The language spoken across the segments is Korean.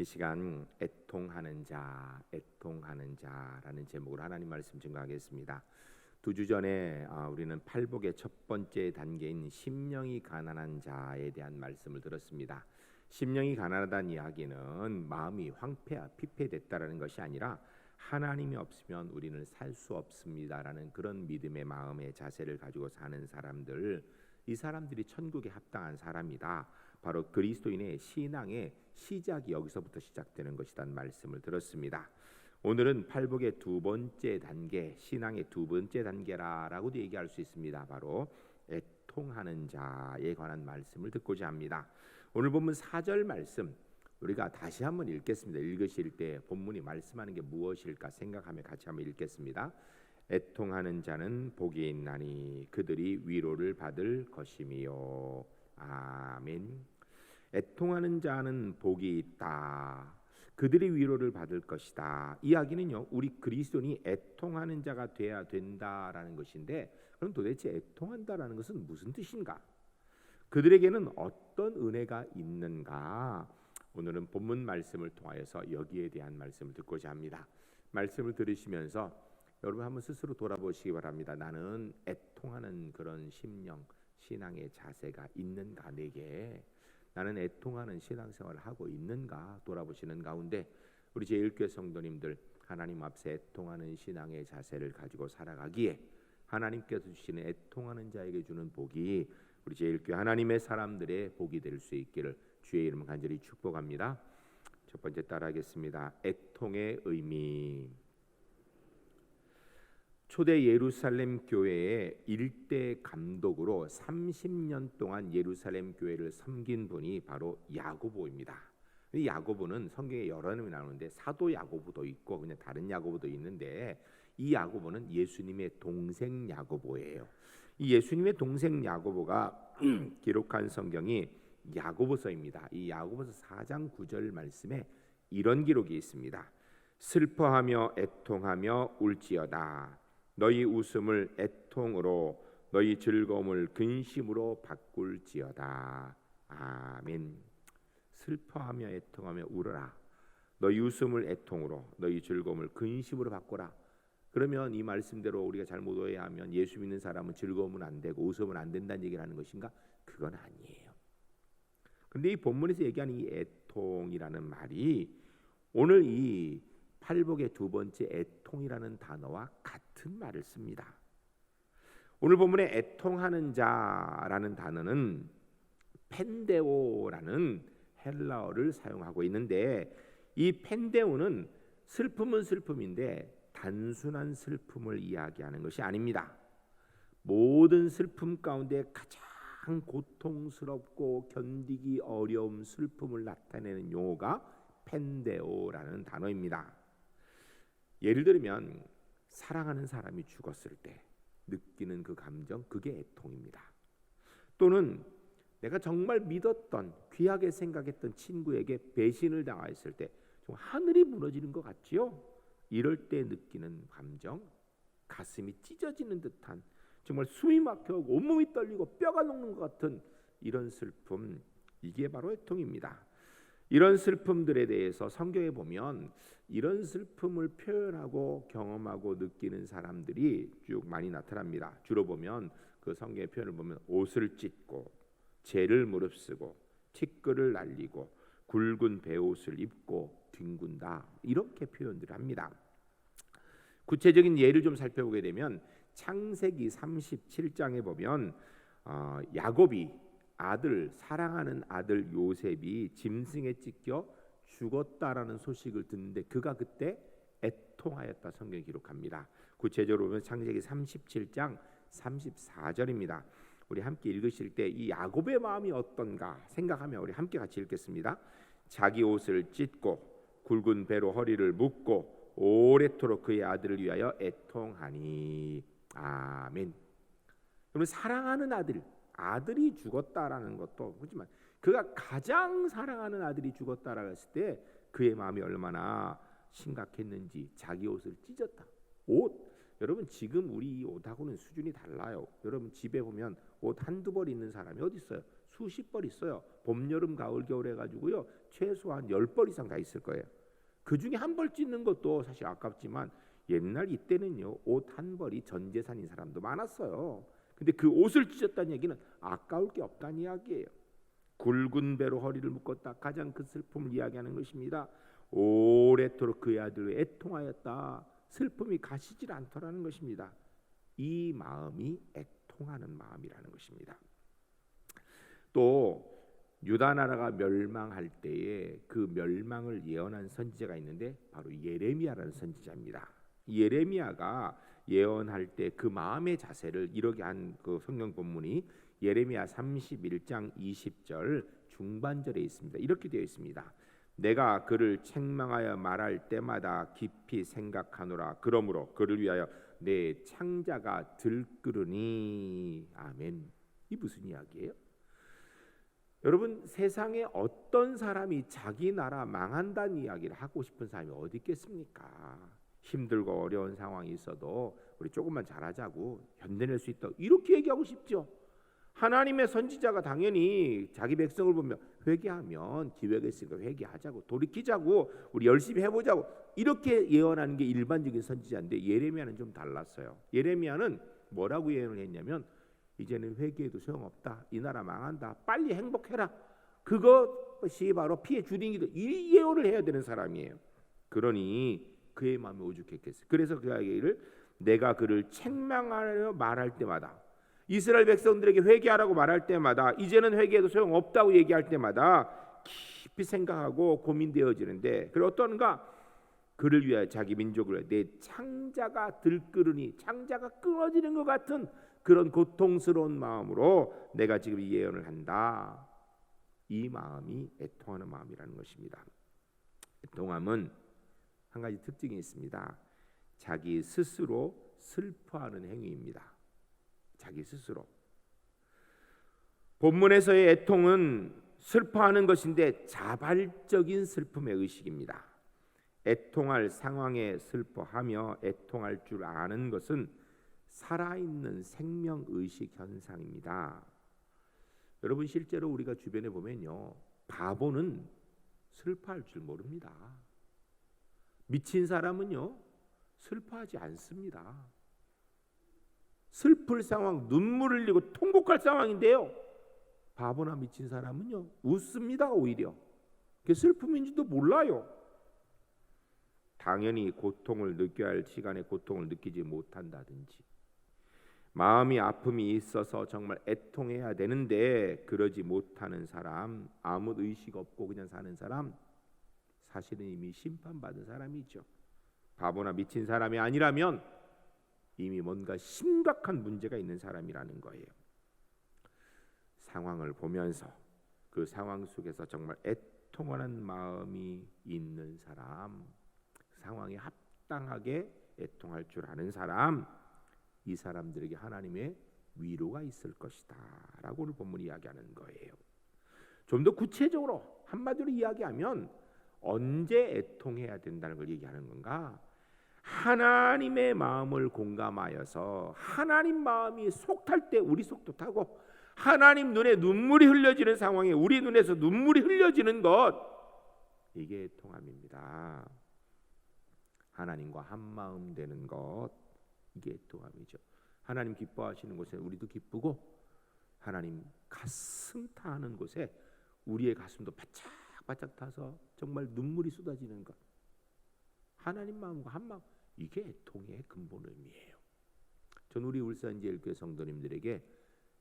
이 시간 애통하는 자라는 제목으로 하나님 말씀 증거하겠습니다. 2주 전에 우리는 팔복의 첫 번째 단계인 심령이 가난한 자에 대한 말씀을 들었습니다. 심령이 가난하다는 이야기는 마음이 피폐됐다라는 것이 아니라 하나님이 없으면 우리는 살 수 없습니다라는 그런 믿음의 마음의 자세를 가지고 사는 사람들, 이 사람들이 천국에 합당한 사람이다. 바로 그리스도인의 신앙의 시작이 여기서부터 시작되는 것이란 말씀을 들었습니다. 오늘은 팔복의 두 번째 단계, 신앙의 두 번째 단계라고도 얘기할 수 있습니다. 바로 애통하는 자에 관한 말씀을 듣고자 합니다. 오늘 본문 4절 말씀 우리가 다시 한번 읽겠습니다. 읽으실 때 본문이 말씀하는 게 무엇일까 생각하며 같이 한번 읽겠습니다. 애통하는 자는 복이 있나니 그들이 위로를 받을 것이미요. 아멘. 애통하는 자는 복이 있다. 그들이 위로를 받을 것이다. 이야기는요, 우리 그리스도인이 애통하는 자가 돼야 된다라는 것인데, 그럼 도대체 애통한다라는 것은 무슨 뜻인가? 그들에게는 어떤 은혜가 있는가? 오늘은 본문 말씀을 통하여서 여기에 대한 말씀을 듣고자 합니다. 말씀을 들으시면서 여러분 한번 스스로 돌아보시기 바랍니다. 나는 애통하는 그런 심령, 신앙의 자세가 있는가? 내게 나는 애통하는 신앙생활을 하고 있는가? 돌아보시는 가운데 우리 제1교회 성도님들, 하나님 앞에 애통하는 신앙의 자세를 가지고 살아가기에 하나님께서 주시는 애통하는 자에게 주는 복이 우리 제1교회 하나님의 사람들의 복이 될 수 있기를 주의 이름으로 간절히 축복합니다. 첫 번째 따라하겠습니다. 애통의 의미. 초대 예루살렘 교회의 일대 감독으로 30년 동안 예루살렘 교회를 섬긴 분이 바로 야고보입니다. 이 야고보는 성경에 여러 이름이 나오는데 사도 야고보도 있고 그냥 다른 야고보도 있는데, 이 야고보는 예수님의 동생 야고보예요. 이 예수님의 동생 야고보가 기록한 성경이 야고보서입니다. 이 야고보서 4장 9절 말씀에 이런 기록이 있습니다. 슬퍼하며 애통하며 울지어다. 너희 웃음을 애통으로, 너희 즐거움을 근심으로 바꿀지어다. 아멘. 슬퍼하며 애통하며 울어라. 너희 웃음을 애통으로, 너희 즐거움을 근심으로 바꿔라. 그러면 이 말씀대로 우리가 잘못 오해하면 예수 믿는 사람은 즐거움은 안 되고 웃음은 안 된다는 얘기를 하는 것인가? 그건 아니에요. 그런데 이 본문에서 얘기하는 이 애통이라는 말이 오늘 이 팔복의 두 번째 애통이라는 단어와 같은 말을 씁니다. 오늘 본문에 애통하는 자라는 단어는 펜데오라는 헬라어를 사용하고 있는데, 이 펜데오는 슬픔은 슬픔인데 단순한 슬픔을 이야기하는 것이 아닙니다. 모든 슬픔 가운데 가장 고통스럽고 견디기 어려운 슬픔을 나타내는 용어가 펜데오라는 단어입니다. 예를 들면 사랑하는 사람이 죽었을 때 느끼는 그 감정, 그게 애통입니다. 또는 내가 정말 믿었던, 귀하게 생각했던 친구에게 배신을 당했을 때 정말 하늘이 무너지는 것 같지요? 이럴 때 느끼는 감정, 가슴이 찢어지는 듯한, 정말 숨이 막혀가고 온몸이 떨리고 뼈가 녹는 것 같은 이런 슬픔, 이게 바로 애통입니다. 이런 슬픔들에 대해서 성경에 보면 이런 슬픔을 표현하고 경험하고 느끼는 사람들이 쭉 많이 나타납니다. 주로 보면 그 성경의 표현을 보면 옷을 찢고 재를 무릅쓰고 티끌을 날리고 굵은 베옷을 입고 뒹군다, 이렇게 표현들을 합니다. 구체적인 예를 좀 살펴보게 되면 창세기 37장에 보면 야곱이 사랑하는 아들 요셉이 짐승에 찢겨 죽었다라는 소식을 듣는데 그가 그때 애통하였다, 성경이 기록합니다. 구체적으로 보면 창세기 37장 34절입니다. 우리 함께 읽으실 때 이 야곱의 마음이 어떤가 생각하며 우리 함께 같이 읽겠습니다. 자기 옷을 찢고 굵은 배로 허리를 묶고 오래도록 그의 아들을 위하여 애통하니. 아멘. 그러면 사랑하는 아들이 죽었다라는 것도 그렇지만 그가 가장 사랑하는 아들이 죽었다라고 했을 때 그의 마음이 얼마나 심각했는지 자기 옷을 찢었다. 여러분 지금 우리 옷하고는 수준이 달라요. 여러분 집에 보면 옷 한두 벌 있는 사람이 어디 있어요? 수십 벌 있어요. 봄, 여름, 가을, 겨울 해가지고요. 최소한 10벌 이상 다 있을 거예요. 그 중에 한 벌 찢는 것도 사실 아깝지만 옛날 이때는요. 옷 한 벌이 전 재산인 사람도 많았어요. 근데 그 옷을 찢었다는 얘기는 아까울 게 없다는 이야기예요. 굵은 배로 허리를 묶었다. 가장 큰 슬픔을 이야기하는 것입니다. 오래도록 그의 아들을 애통하였다. 슬픔이 가시질 않더라는 것입니다. 이 마음이 애통하는 마음이라는 것입니다. 또 유다 나라가 멸망할 때에 그 멸망을 예언한 선지자가 있는데 바로 예레미야라는 선지자입니다. 예레미야가 예언할 때 그 마음의 자세를 이렇게 한 그 성경 본문이 예레미야 31장 20절 중반절에 있습니다. 이렇게 되어 있습니다. 내가 그를 책망하여 말할 때마다 깊이 생각하노라. 그러므로 그를 위하여 내 창자가 들끓으니. 아멘. 이 무슨 이야기예요? 여러분, 세상에 어떤 사람이 자기 나라 망한다는 이야기를 하고 싶은 사람이 어디 있겠습니까? 힘들고 어려운 상황이 있어도 우리 조금만 잘하자고 견뎌낼 수 있다, 이렇게 얘기하고 싶죠. 하나님의 선지자가 당연히 자기 백성을 보며 회개하면 기회가 있으니까 회개하자고, 돌이키자고, 우리 열심히 해보자고, 이렇게 예언하는 게 일반적인 선지자인데 예레미야는 좀 달랐어요. 예레미야는 뭐라고 예언을 했냐면 이제는 회개해도 소용없다. 이 나라 망한다. 빨리 행복해라. 그것이 바로 피해 주딩이다. 이 예언을 해야 되는 사람이에요. 그러니 그의 마음이 오죽했겠어요. 그래서 그 아이를 내가 그를 책망하려 말할 때마다, 이스라엘 백성들에게 회개하라고 말할 때마다, 이제는 회개해도 소용없다고 얘기할 때마다 깊이 생각하고 고민되어지는데, 그리고 어떤가? 그를 위하여 자기 민족을 위하여 내 창자가 들끓으니, 창자가 끊어지는 것 같은 그런 고통스러운 마음으로 내가 지금 이 예언을 한다. 이 마음이 애통하는 마음이라는 것입니다. 애통함은 한 가지 특징이 있습니다. 자기 스스로 슬퍼하는 행위입니다. 자기 스스로. 본문에서의 애통은 슬퍼하는 것인데 자발적인 슬픔의 의식입니다. 애통할 상황에 슬퍼하며 애통할 줄 아는 것은 살아있는 생명의식 현상입니다. 여러분, 실제로 우리가 주변에 보면요, 바보는 슬퍼할 줄 모릅니다. 미친 사람은요, 슬퍼하지 않습니다. 슬플 상황, 눈물을 흘리고 통곡할 상황인데요, 바보나 미친 사람은요 웃습니다. 오히려 그게 슬픔인지도 몰라요. 당연히 고통을 느껴야 할 시간에 고통을 느끼지 못한다든지, 마음이 아픔이 있어서 정말 애통해야 되는데 그러지 못하는 사람, 아무 의식 없고 그냥 사는 사람, 사실은 이미 심판받은 사람이죠. 바보나 미친 사람이 아니라면 이미 뭔가 심각한 문제가 있는 사람이라는 거예요. 상황을 보면서 그 상황 속에서 정말 애통하는 마음이 있는 사람, 상황에 합당하게 애통할 줄 아는 사람, 이 사람들에게 하나님의 위로가 있을 것이다 라고 오늘 본문이 이야기하는 거예요. 좀 더 구체적으로 한마디로 이야기하면 언제 애통해야 된다는 걸 얘기하는 건가? 하나님의 마음을 공감하여서 하나님 마음이 속탈 때 우리 속도 타고, 하나님 눈에 눈물이 흘려지는 상황에 우리 눈에서 눈물이 흘려지는 것, 이게 애통함입니다. 하나님과 한마음 되는 것, 이게 애통함이죠. 하나님 기뻐하시는 곳에 우리도 기쁘고, 하나님 가슴 타는 곳에 우리의 가슴도 바짝바짝 타서 정말 눈물이 쏟아지는 것, 하나님 마음과 한마음, 이게 애통의 근본 의미예요. 전 우리 울산제일교회 성도님들에게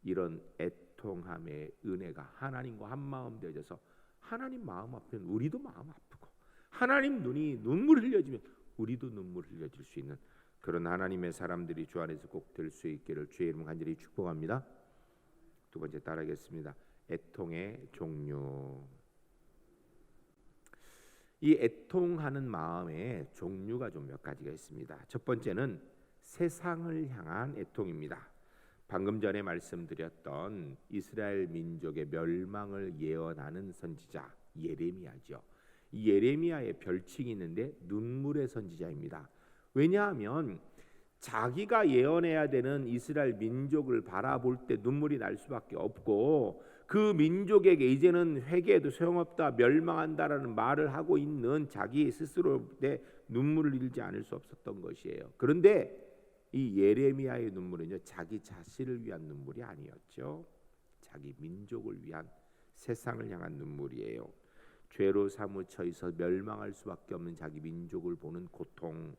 이런 애통함의 은혜가 하나님과 한마음 되어져서, 하나님 마음 아프면 우리도 마음 아프고, 하나님 눈이 눈물 흘려지면 우리도 눈물 흘려질 수 있는 그런 하나님의 사람들이 주 안에서 꼭 될 수 있기를 주의 이름 간절히 축복합니다. 두 번째 따라하겠습니다. 애통의 종류. 이 애통하는 마음의 종류가 좀 몇 가지가 있습니다. 첫 번째는 세상을 향한 애통입니다. 방금 전에 말씀드렸던 이스라엘 민족의 멸망을 예언하는 선지자 예레미야죠. 이 예레미야의 별칭이 있는데 눈물의 선지자입니다. 왜냐하면 자기가 예언해야 되는 이스라엘 민족을 바라볼 때 눈물이 날 수밖에 없고, 그 민족에게 이제는 회개해도 소용없다, 멸망한다라는 말을 하고 있는 자기 스스로의 눈물을 흘리지 않을 수 없었던 것이에요. 그런데 이 예레미야의 눈물은요, 자기 자신을 위한 눈물이 아니었죠. 자기 민족을 위한, 세상을 향한 눈물이에요. 죄로 사무쳐 있어 멸망할 수밖에 없는 자기 민족을 보는 고통,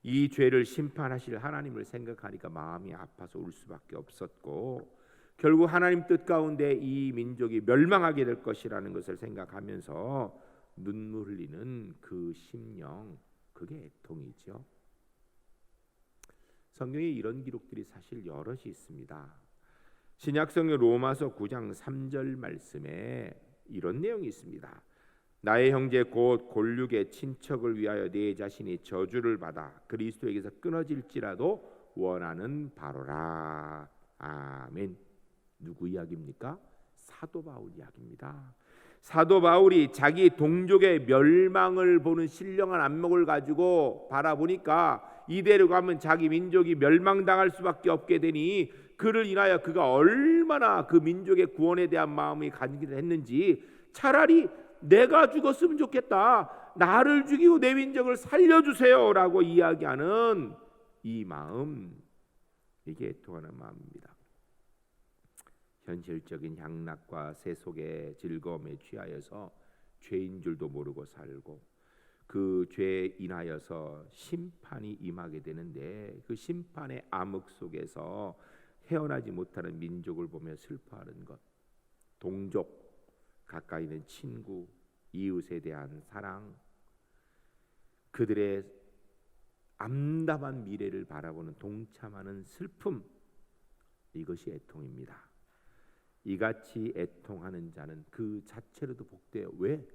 이 죄를 심판하실 하나님을 생각하니까 마음이 아파서 울 수밖에 없었고, 결국 하나님 뜻 가운데 이 민족이 멸망하게 될 것이라는 것을 생각하면서 눈물 흘리는 그 심령, 그게 애통이죠. 성경에 이런 기록들이 사실 여럿이 있습니다. 신약성경 로마서 9장 3절 말씀에 이런 내용이 있습니다. 나의 형제 곧 골육의 친척을 위하여 네 자신이 저주를 받아 그리스도에게서 끊어질지라도 원하는 바로라. 아멘. 누구 이야기입니까? 사도 바울 이야기입니다. 사도 바울이 자기 동족의 멸망을 보는 신령한 안목을 가지고 바라보니까 이대로 가면 자기 민족이 멸망당할 수밖에 없게 되니, 그를 인하여 그가 얼마나 그 민족의 구원에 대한 마음이 가지기를 했는지, 차라리 내가 죽었으면 좋겠다, 나를 죽이고 내 민족을 살려주세요 라고 이야기하는 이 마음, 이게 애통하는 마음입니다. 현실적인 향락과 세속의 즐거움에 취하여서 죄인 줄도 모르고 살고, 그 죄에 인하여서 심판이 임하게 되는데, 그 심판의 암흑 속에서 헤어나지 못하는 민족을 보며 슬퍼하는 것, 동족, 가까이 있는 친구, 이웃에 대한 사랑, 그들의 암담한 미래를 바라보는 동참하는 슬픔, 이것이 애통입니다. 이같이 애통하는 자는 그 자체로도 복돼요. 왜?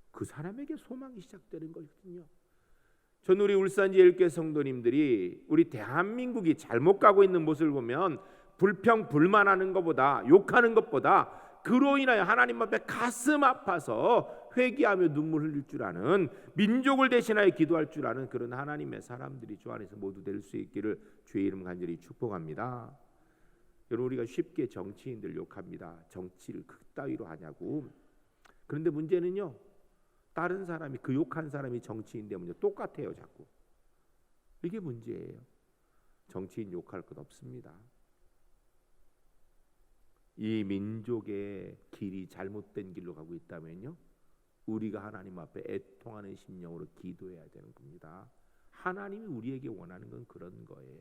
그 사람에게 소망이 시작되는 거거든요. 전 우리 울산제일교회 성도님들이 우리 대한민국이 잘못 가고 있는 모습을 보면 불평 불만하는 것보다, 욕하는 것보다, 그로 인하여 하나님 앞에 가슴 아파서 회개하며 눈물 흘릴 줄 아는, 민족을 대신하여 기도할 줄 아는 그런 하나님의 사람들이 주 안에서 모두 될 수 있기를 주의 이름 간절히 축복합니다. 여러분, 우리가 쉽게 정치인들 욕합니다. 정치를 그따위로 하냐고. 그런데 문제는요, 다른 사람이, 그 욕한 사람이 정치인 되면요 똑같아요 자꾸. 이게 문제예요. 정치인 욕할 것 없습니다. 이 민족의 길이 잘못된 길로 가고 있다면요, 우리가 하나님 앞에 애통하는 심령으로 기도해야 되는 겁니다. 하나님이 우리에게 원하는 건 그런 거예요.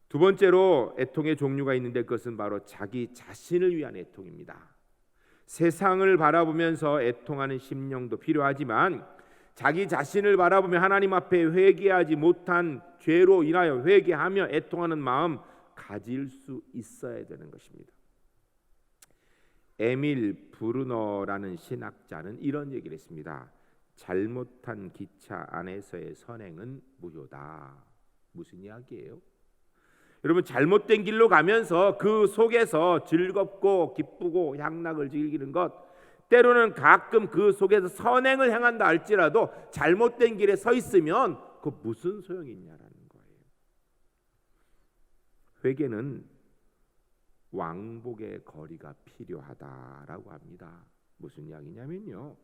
두 번째로 애통의 종류가 있는데, 그것은 바로 자기 자신을 위한 애통입니다. 세상을 바라보면서 애통하는 심령도 필요하지만, 자기 자신을 바라보며 하나님 앞에 회개하지 못한 죄로 인하여 회개하며 애통하는 마음 가질 수 있어야 되는 것입니다. 에밀 브루너라는 신학자는 이런 얘기를 했습니다. 잘못한 기차 안에서의 선행은 무효다. 무슨 이야기예요? 여러분, 잘못된 길로 가면서 그 속에서 즐겁고 기쁘고 향락을 즐기는 것, 때로는 가끔 그 속에서 선행을 행한다 할지라도 잘못된 길에 서 있으면 그 무슨 소용이 있냐라는 거예요. 회개는 왕복의 거리가 필요하다라고 합니다. 무슨 이야기냐면요,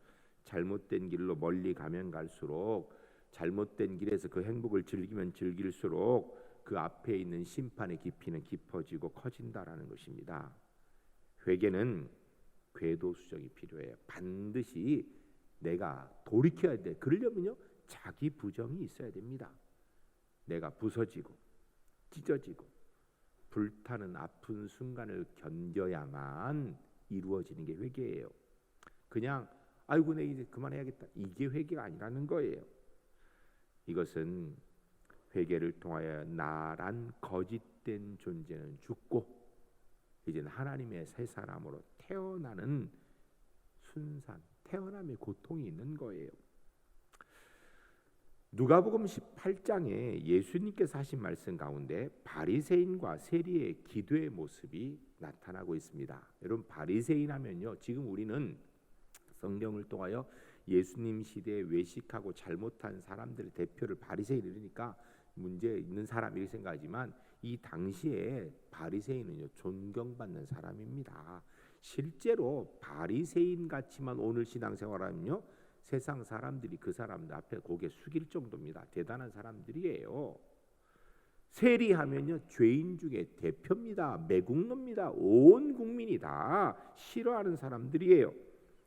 잘못된 길로 멀리 가면 갈수록, 잘못된 길에서 그 행복을 즐기면 즐길수록 그 앞에 있는 심판의 깊이는 깊어지고 커진다라는 것입니다. 회개는 궤도 수정이 필요해요. 반드시 내가 돌이켜야 돼. 그러려면요, 자기 부정이 있어야 됩니다. 내가 부서지고 찢어지고 불타는 아픈 순간을 견뎌야만 이루어지는 게 회개예요. 그냥 아이고 내 이제 그만해야겠다, 이게 회개가 아니라는 거예요. 이것은 회개를 통하여 나란 거짓된 존재는 죽고 이제는 하나님의 새 사람으로 태어나는 순산, 태어남의 고통이 있는 거예요. 누가복음 18장에 예수님께서 하신 말씀 가운데 바리새인과 세리의 기도의 모습이 나타나고 있습니다. 여러분, 바리새인 하면요, 지금 우리는 성경을 통하여 예수님 시대에 외식하고 잘못한 사람들의 대표를 바리새인 이러니까 문제 있는 사람 이렇게 생각하지만, 이 당시에 바리새인은요 존경받는 사람입니다. 실제로 바리새인 같이만 오늘 신앙생활하면요 세상 사람들이 그 사람들 앞에 고개 숙일 정도입니다. 대단한 사람들이에요. 세리하면요 죄인 중에 대표입니다. 매국노입니다. 온 국민이 다 싫어하는 사람들이에요.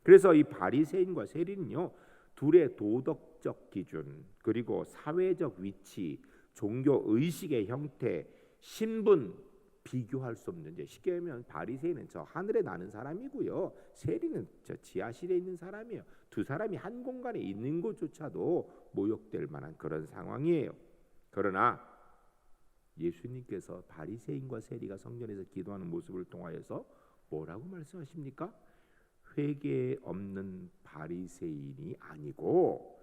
그래서 이 바리새인과 세리는요 둘의 도덕적 기준 그리고 사회적 위치, 종교 의식의 형태, 신분 비교할 수 없는 데 쉽게 하면 바리새인은 저 하늘에 나는 사람이고요. 세리는 저 지하실에 있는 사람이에요. 두 사람이 한 공간에 있는 것조차도 모욕될 만한 그런 상황이에요. 그러나 예수님께서 바리새인과 세리가 성전에서 기도하는 모습을 통하여서 뭐라고 말씀하십니까? 회개 없는 바리새인이 아니고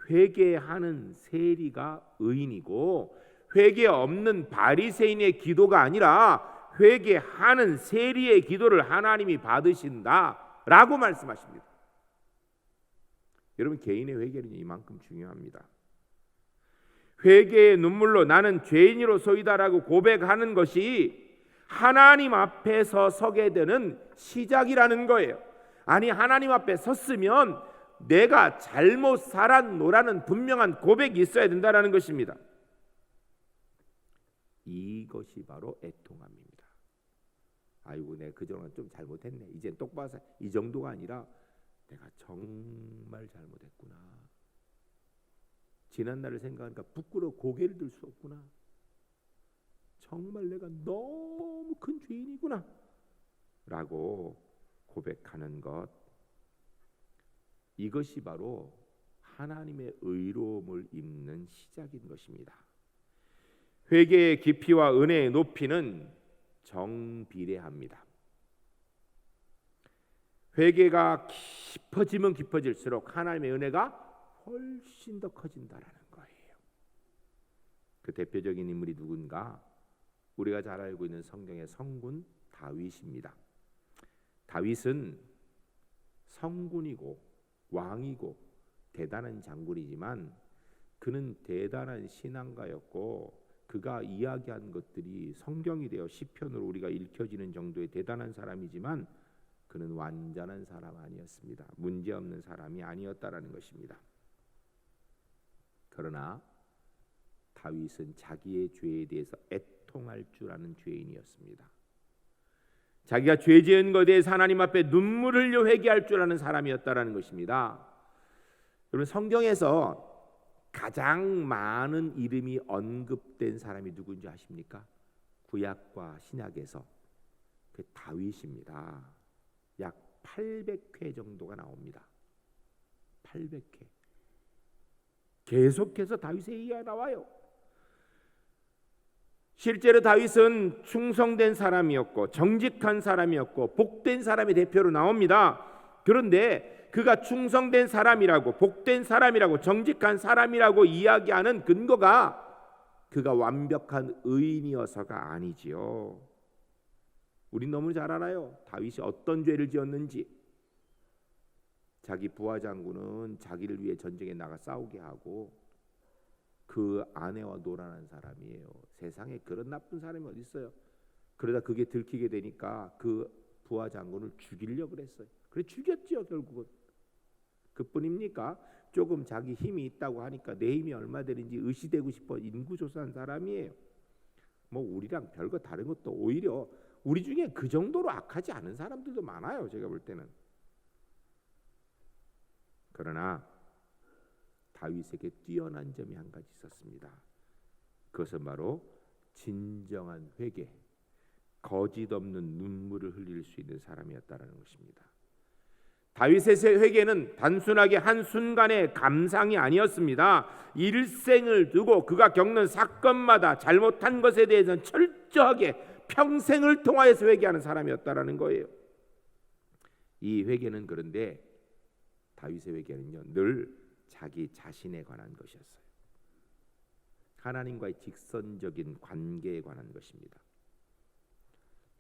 회개하는 세리가 의인이고 회개 없는 바리새인의 기도가 아니라 회개하는 세리의 기도를 하나님이 받으신다라고 말씀하십니다. 여러분 개인의 회개는 이만큼 중요합니다. 회개의 눈물로 나는 죄인으로서이다라고 고백하는 것이 하나님 앞에서 서게 되는 시작이라는 거예요. 아니 하나님 앞에 섰으면 내가 잘못 살았노라는 분명한 고백이 있어야 된다는 것입니다. 이것이 바로 애통함입니다. 아이고 내가 그동안 좀 잘못했네. 이제 똑바로 이 정도가 아니라 내가 정말 잘못했구나. 지난 날을 생각하니까 부끄러워 고개를 들 수 없구나. 정말 내가 너무 큰 죄인이구나 라고 고백하는 것, 이것이 바로 하나님의 의로움을 입는 시작인 것입니다. 회개의 깊이와 은혜의 높이는 정비례합니다. 회개가 깊어지면 깊어질수록 하나님의 은혜가 훨씬 더 커진다라는 거예요. 그 대표적인 인물이 누군가? 우리가 잘 알고 있는 성경의 성군 다윗입니다. 다윗은 성군이고 왕이고 대단한 장군이지만 그는 대단한 신앙가였고 그가 이야기한 것들이 성경이 되어 시편으로 우리가 읽혀지는 정도의 대단한 사람이지만 그는 완전한 사람 아니었습니다. 문제없는 사람이 아니었다라는 것입니다. 그러나 다윗은 자기의 죄에 대해서 애통할 줄 아는 죄인이었습니다. 자기가 죄 지은 것에 대해서 하나님 앞에 눈물을 흘려 회개할 줄 아는 사람이었다라는 것입니다. 여러분 성경에서 가장 많은 이름이 언급된 사람이 누군지 아십니까? 구약과 신약에서 그 다윗입니다. 약 800회 정도가 나옵니다. 800회. 계속해서 다윗의 이야기가 나와요. 실제로 다윗은 충성된 사람이었고 정직한 사람이었고 복된 사람의 대표로 나옵니다. 그런데 그가 충성된 사람이라고 복된 사람이라고 정직한 사람이라고 이야기하는 근거가 그가 완벽한 의인이어서가 아니지요. 우린 너무 잘 알아요. 다윗이 어떤 죄를 지었는지. 자기 부하 장군은 자기를 위해 전쟁에 나가 싸우게 하고 그 아내와 노란한 사람이에요. 세상에 그런 나쁜 사람이 어디 있어요? 그러다 그게 들키게 되니까 그 부하 장군을 죽이려고 그랬어요. 그래 죽였죠 결국은. 그뿐입니까? 조금 자기 힘이 있다고 하니까 내 힘이 얼마 되는지 의시되고 싶어 인구조사한 사람이에요. 뭐 우리랑 별거 다른 것도 오히려 우리 중에 그 정도로 악하지 않은 사람들도 많아요. 제가 볼 때는. 그러나 다윗에게 뛰어난 점이 한 가지 있었습니다. 그것은 바로 진정한 회개, 거짓 없는 눈물을 흘릴 수 있는 사람이었다는 것입니다. 다윗의 회개는 단순하게 한순간의 감상이 아니었습니다. 일생을 두고 그가 겪는 사건마다 잘못한 것에 대해서는 철저하게 평생을 통하여서 회개하는 사람이었다는 거예요. 이 회개는 그런데 다윗의 회개는요 늘 자기 자신에 관한 것이었어요. 하나님과의 직선적인 관계에 관한 것입니다.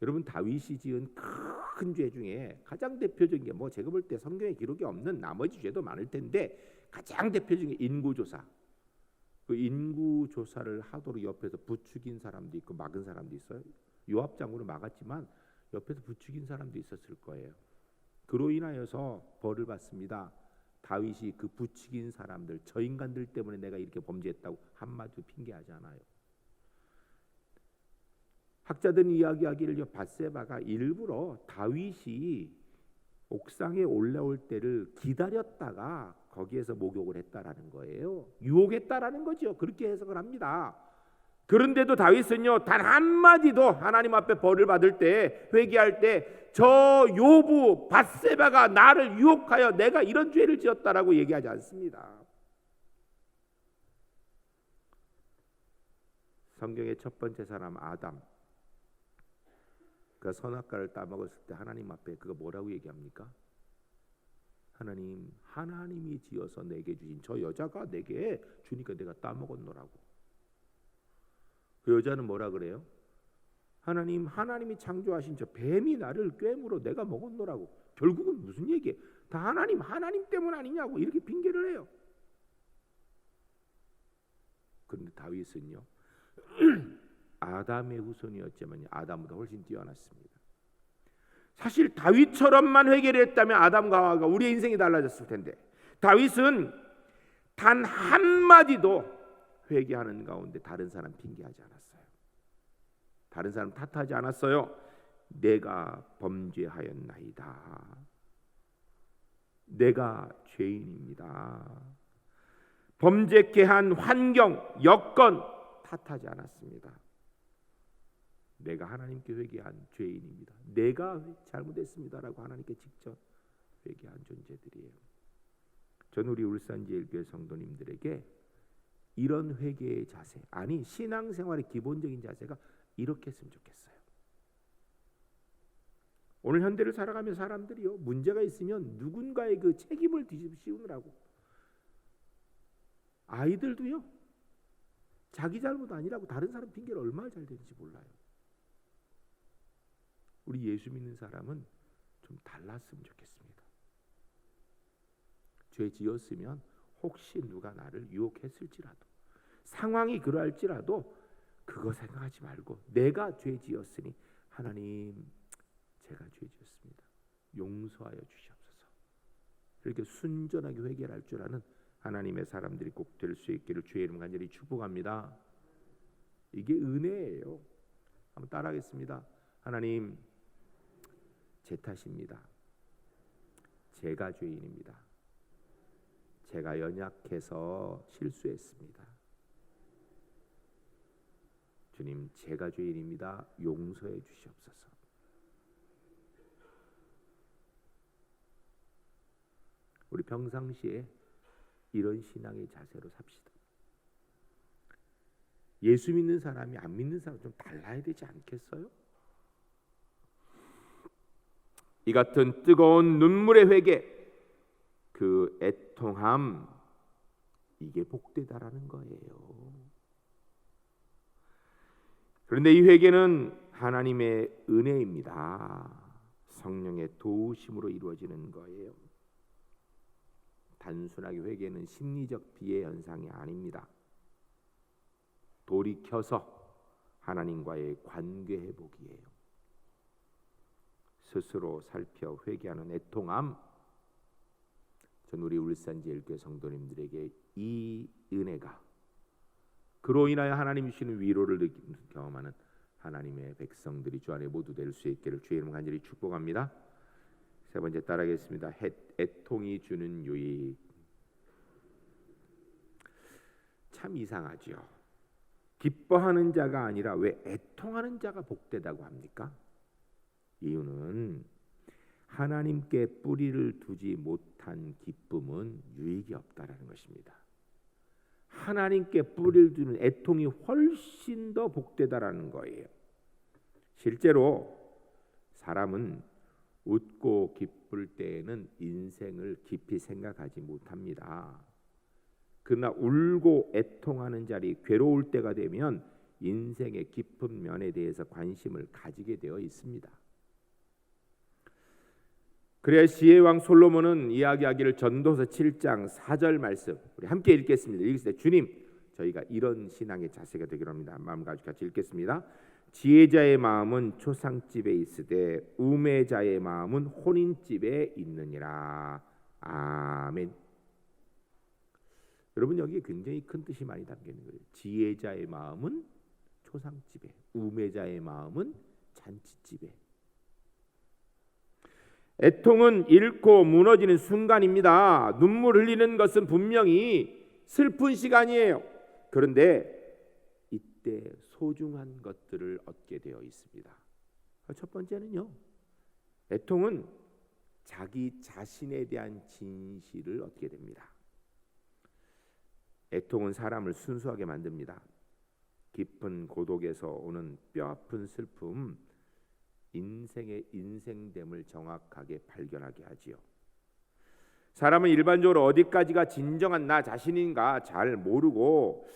여러분 다윗이 지은 큰 죄 중에 가장 대표적인 게 뭐 제가 볼 때 성경에 기록이 없는 나머지 죄도 많을 텐데 가장 대표적인 게 인구조사. 그 인구 조사를 하도록 옆에서 부추긴 사람도 있고 막은 사람도 있어요. 요압 장군은 막았지만 옆에서 부추긴 사람도 있었을 거예요. 그로 인하여서 벌을 받습니다. 다윗이 그 부추긴 사람들, 저 인간들 때문에 내가 이렇게 범죄했다고 한마디도 핑계하지 않아요. 학자들은 이야기하기를 밧세바가 일부러 다윗이 옥상에 올라올 때를 기다렸다가 거기에서 목욕을 했다라는 거예요. 유혹했다라는 거죠. 그렇게 해석을 합니다. 그런데도 다윗은요, 단 한마디도 하나님 앞에 벌을 받을 때, 회개할 때 저 요부 밧세바가 나를 유혹하여 내가 이런 죄를 지었다라고 얘기하지 않습니다. 성경의 첫 번째 사람 아담, 그 선악과를 따먹었을 때 하나님 앞에 그거 뭐라고 얘기합니까? 하나님이 지어서 내게 주신 저 여자가 내게 주니까 내가 따먹었노라고. 그 여자는 뭐라 그래요? 하나님이 창조하신 저 뱀이 나를 꿰물어 내가 먹었노라고. 결국은 무슨 얘기예요? 다 하나님 때문 아니냐고 이렇게 핑계를 해요. 그런데 다윗은요, 아담의 후손이었지만 아담보다 훨씬 뛰어났습니다. 사실 다윗처럼만 회개를 했다면 아담과 하와가 우리의 인생이 달라졌을 텐데, 다윗은 단 한마디도 회개하는 가운데 다른 사람 핑계하지 않았어요. 다른 사람 탓하지 않았어요. 내가 범죄하였나이다. 내가 죄인입니다. 범죄케 한 환경, 여건 탓하지 않았습니다. 내가 하나님께 회개한 죄인입니다. 내가 잘못했습니다라고 하나님께 직접 회개한 존재들이에요. 전 우리 울산제일교회 성도님들에게 이런 회개의 자세, 아니 신앙생활의 기본적인 자세가 이렇게 했으면 좋겠어요. 오늘 현대를 살아가면 사람들이요, 문제가 있으면 누군가의 그 책임을 뒤집으시느라고, 아이들도요, 자기 잘못 아니라고 다른 사람 핑계를 얼마나 잘 대는지 몰라요. 우리 예수 믿는 사람은 좀 달랐으면 좋겠습니다. 죄 지었으면 혹시 누가 나를 유혹했을지라도, 상황이 그러할지라도 그거 생각하지 말고 내가 죄 지었으니 하나님 제가 죄 지었습니다. 용서하여 주시옵소서. 이렇게 순전하게 회개할 줄 아는 하나님의 사람들이 꼭 될 수 있기를 주의 이름 간절히 축복합니다. 이게 은혜예요. 한번 따라하겠습니다. 하나님, 제 탓입니다. 제가 죄인입니다. 제가 연약해서 실수했습니다. 주님, 제가 죄인입니다. 용서해 주시옵소서. 우리 평상시에 이런 신앙의 자세로 삽시다. 예수 믿는 사람이 안 믿는 사람 좀 달라야 되지 않겠어요? 이 같은 뜨거운 눈물의 회개, 그 애통함, 이게 복되다라는 거예요. 그런데 이 회개는 하나님의 은혜입니다. 성령의 도우심으로 이루어지는 거예요. 단순하게 회개는 심리적 비애 현상이 아닙니다. 돌이켜서 하나님과의 관계 회복이에요. 스스로 살펴 회개하는 애통함, 전 우리 울산제일교회 성도님들에게 이 은혜가, 그로 인하여 하나님 주시는 위로를 경험하는 하나님의 백성들이 주 안에 모두 될 수 있기를 주의 이름 간절히 축복합니다. 세 번째 따라하겠습니다. 애통이 주는 유익. 참 이상하죠. 기뻐하는 자가 아니라 왜 애통하는 자가 복되다고 합니까? 이유는 하나님께 뿌리를 두지 못한 기쁨은 유익이 없다라는 것입니다. 하나님께 뿌리를 두는 애통이 훨씬 더 복되다라는 거예요. 실제로 사람은 웃고 기쁠 때에는 인생을 깊이 생각하지 못합니다. 그러나 울고 애통하는 자리, 괴로울 때가 되면 인생의 깊은 면에 대해서 관심을 가지게 되어 있습니다. 그래야 시의 왕 솔로몬은 이야기하기를 전도서 7장 4절 말씀, 우리 함께 읽겠습니다. 읽을 때 주님, 저희가 이런 신앙의 자세가 되기로 합니다. 마음 같이 읽겠습니다. 지혜자의 마음은 초상집에 있으되 우매자의 마음은 혼인집에 있느니라. 아멘. 여러분, 여기에 굉장히 큰 뜻이 많이 담겨 있는 거예요. 지혜자의 마음은 초상집에, 우매자의 마음은 잔치집에. 애통은 잃고 무너지는 순간입니다. 눈물 흘리는 것은 분명히 슬픈 시간이에요. 그런데 이때 소중한 것들을 얻게 되어 있습니다. 첫 번째는요, 애통은 자기 자신에 대한 진실을 얻게 됩니다. 애통은 사람을 순수하게 만듭니다. 깊은 고독에서 오는 뼈아픈 슬픔, 인생의 인생됨을 정확하게 발견하게 하지요. 사람은 일반적으로 어디까지가 진정한 나 자신인가 잘 모르고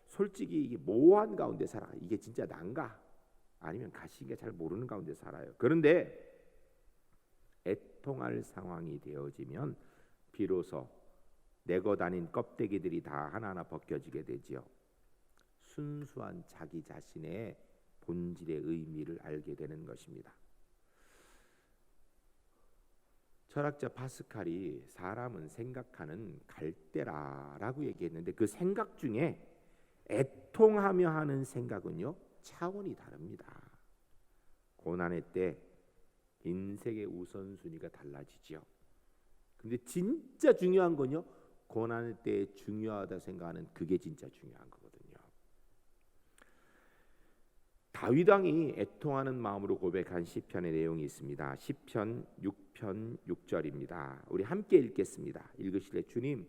솔직히 이게 모호한 가운데 살아. 이게 진짜 난가? 아니면 가시인가 잘 모르는 가운데 살아요. 그런데 애통할 상황이 되어지면 비로소 내거 다닌 껍데기들이 다 하나하나 벗겨지게 되지요. 순수한 자기 자신의 본질의 의미를 알게 되는 것입니다. 철학자 파스칼이 사람은 생각하는 갈대라라고 얘기했는데 그 생각 중에 애통하며 하는 생각은요, 차원이 다릅니다. 고난의 때 인생의 우선순위가 달라지죠. 근데 진짜 중요한 건요, 고난의 때 중요하다 생각하는 그게 진짜 중요한 거거든요. 다윗 왕이 애통하는 마음으로 고백한 시편의 내용이 있습니다. 시편 6편 6절입니다. 우리 함께 읽겠습니다. 읽으실래? 주님,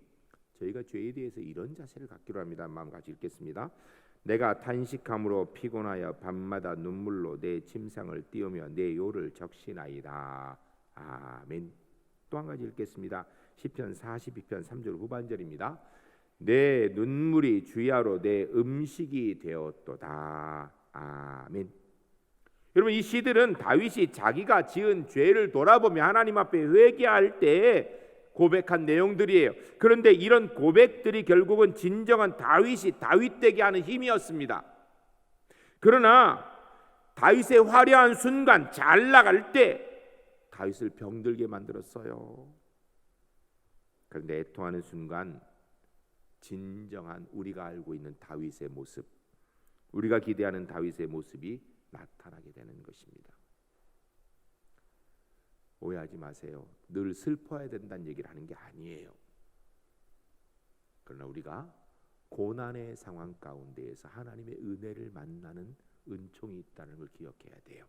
저희가 죄에 대해서 이런 자세를 갖기로 합니다. 마음 같이 읽겠습니다. 내가 탄식함으로 피곤하여 밤마다 눈물로 내 침상을 띄우며 내 요를 적시나이다. 아멘. 또 한 가지 읽겠습니다. 시편 42편 3절 후반절입니다. 내 눈물이 주야로 내 음식이 되었도다. 아멘. 여러분, 이 시들은 다윗이 자기가 지은 죄를 돌아보며 하나님 앞에 회개할 때 고백한 내용들이에요. 그런데 이런 고백들이 결국은 진정한 다윗이 다윗되게 하는 힘이었습니다. 그러나 다윗의 화려한 순간, 잘 나갈 때 다윗을 병들게 만들었어요. 그런데 애통하는 순간 진정한 우리가 알고 있는 다윗의 모습, 우리가 기대하는 다윗의 모습이 나타나게 되는 것입니다. 오해하지 마세요. 늘 슬퍼해야 된다는 얘기를 하는 게 아니에요. 그러나 우리가 고난의 상황 가운데에서 하나님의 은혜를 만나는 은총이 있다는 걸 기억해야 돼요.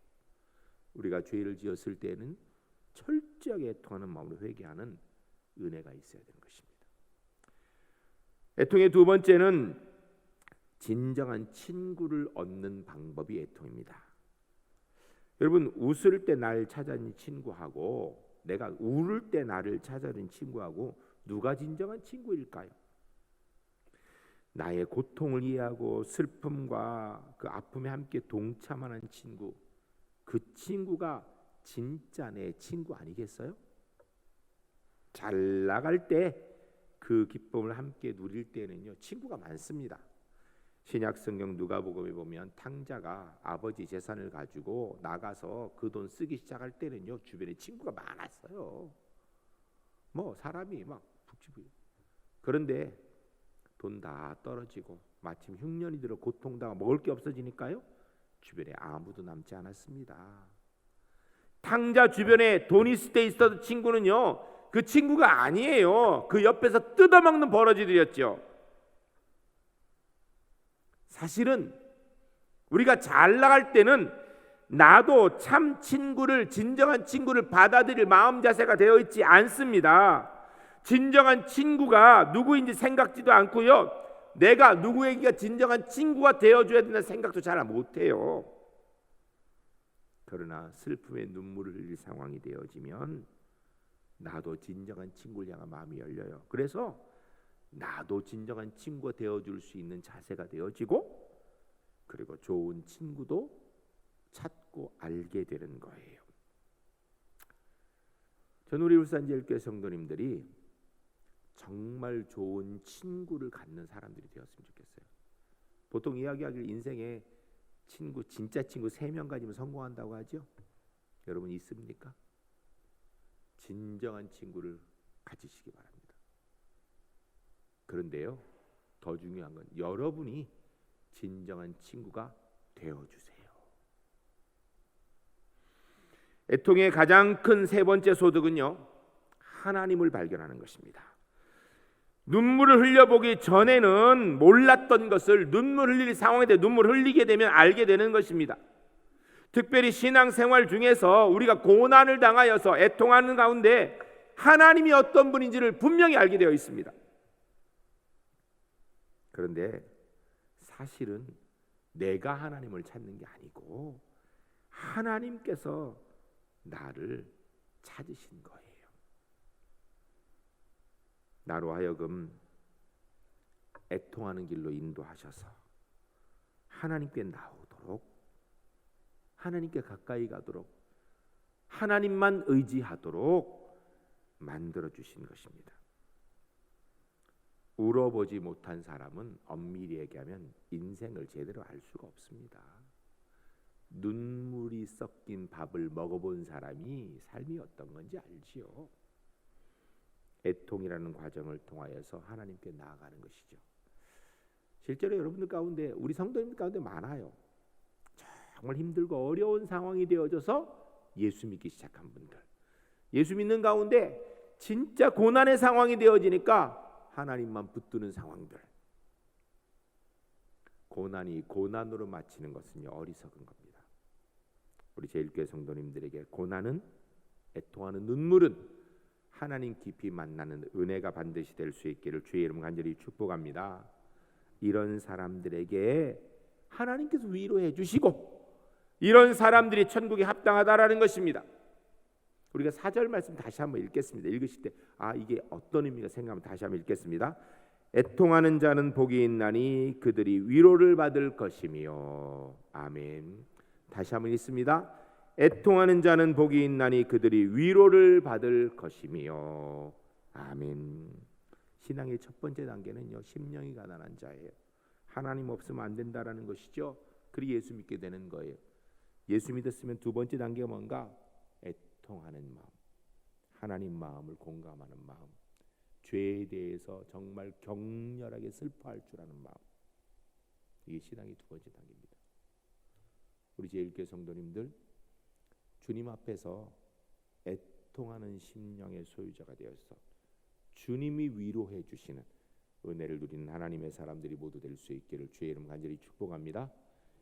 우리가 죄를 지었을 때는 철저하게 애통하는 마음으로 회개하는 은혜가 있어야 되는 것입니다. 애통의 두 번째는 진정한 친구를 얻는 방법이 애통입니다. 여러분, 웃을 때 날 찾아준 친구하고 내가 울을 때 나를 찾아준 친구하고 누가 진정한 친구일까요? 나의 고통을 이해하고 슬픔과 그 아픔에 함께 동참하는 친구, 그 친구가 진짜 내 친구 아니겠어요? 잘 나갈 때 그 기쁨을 함께 누릴 때는요, 친구가 많습니다. 신약 성경 누가복음에 보면 탕자가 아버지 재산을 가지고 나가서 그 돈 쓰기 시작할 때는요, 주변에 친구가 많았어요. 뭐 사람이 막 북치부여. 그런데 돈 다 떨어지고 마침 흉년이 들어 고통당하고 먹을 게 없어지니까요, 주변에 아무도 남지 않았습니다. 탕자 주변에 돈 있을 때 있어도 친구는요, 그 친구가 아니에요. 그 옆에서 뜯어먹는 버러지들이었죠. 사실은 우리가 잘 나갈 때는 나도 참 친구를, 진정한 친구를 받아들일 마음 자세가 되어 있지 않습니다. 진정한 친구가 누구인지 생각지도 않고요, 내가 누구에게 진정한 친구가 되어줘야 된다는 생각도 잘 못해요. 그러나 슬픔에 눈물을 흘릴 상황이 되어지면 나도 진정한 친구를 향한 마음이 열려요. 그래서 나도 진정한 친구가 되어줄 수 있는 자세가 되어지고, 그리고 좋은 친구도 찾고 알게 되는 거예요. 전 우리 울산제일교회 성도님들이 정말 좋은 친구를 갖는 사람들이 되었으면 좋겠어요. 보통 이야기하길 인생에 친구, 진짜 친구 3명 가지면 성공한다고 하죠. 여러분 있습니까? 진정한 친구를 가지시기 바랍니다. 그런데요, 더 중요한 건 여러분이 진정한 친구가 되어주세요. 애통의 가장 큰 3번째 소득은요, 하나님을 발견하는 것입니다. 눈물을 흘려보기 전에는 몰랐던 것을 눈물 흘릴 상황에 대해 눈물 흘리게 되면 알게 되는 것입니다. 특별히 신앙생활 중에서 우리가 고난을 당하여서 애통하는 가운데 하나님이 어떤 분인지를 분명히 알게 되어 있습니다. 그런데 사실은 내가 하나님을 찾는 게 아니고 하나님께서 나를 찾으신 거예요. 나로 하여금 애통하는 길로 인도하셔서 하나님께 나오도록, 하나님께 가까이 가도록, 하나님만 의지하도록 만들어 주신 것입니다. 울어보지 못한 사람은 엄밀히 얘기하면 인생을 제대로 알 수가 없습니다. 눈물이 섞인 밥을 먹어본 사람이 삶이 어떤 건지 알지요. 애통이라는 과정을 통하여서 하나님께 나아가는 것이죠. 실제로 여러분들 가운데, 우리 성도님들 가운데 많아요. 정말 힘들고 어려운 상황이 되어져서 예수 믿기 시작한 분들, 예수 믿는 가운데 진짜 고난의 상황이 되어지니까 하나님만 붙드는 상황들. 고난이 고난으로 마치는 것은 어리석은 겁니다. 우리 제일교회 성도님들에게 고난은, 애통하는 눈물은 하나님 깊이 만나는 은혜가 반드시 될 수 있기를 주의 이름 간절히 축복합니다. 이런 사람들에게 하나님께서 위로해 주시고 이런 사람들이 천국에 합당하다라는 것입니다. 우리가 4절 말씀 다시 한번 읽겠습니다. 읽으실 때 이게 어떤 의미가 생각하면 다시 한번 읽겠습니다. 애통하는 자는 복이 있나니 그들이 위로를 받을 것이며. 아멘. 다시 한번 읽습니다. 애통하는 자는 복이 있나니 그들이 위로를 받을 것이며. 아멘. 신앙의 첫 번째 단계는요, 심령이 가난한 자예요. 하나님 없으면 안 된다라는 것이죠. 그리고 예수 믿게 되는 거예요. 예수 믿었으면 두 번째 단계가 뭔가? 애통하는 마음, 하나님 마음을 공감하는 마음, 죄에 대해서 정말 격렬하게 슬퍼할 줄 아는 마음. 이게 신앙의 두 번째 단계입니다. 우리 제일교회 성도님들, 주님 앞에서 애통하는 심령의 소유자가 되어서 주님이 위로해 주시는 은혜를 누리는 하나님의 사람들이 모두 될 수 있기를 주의 이름 간절히 축복합니다.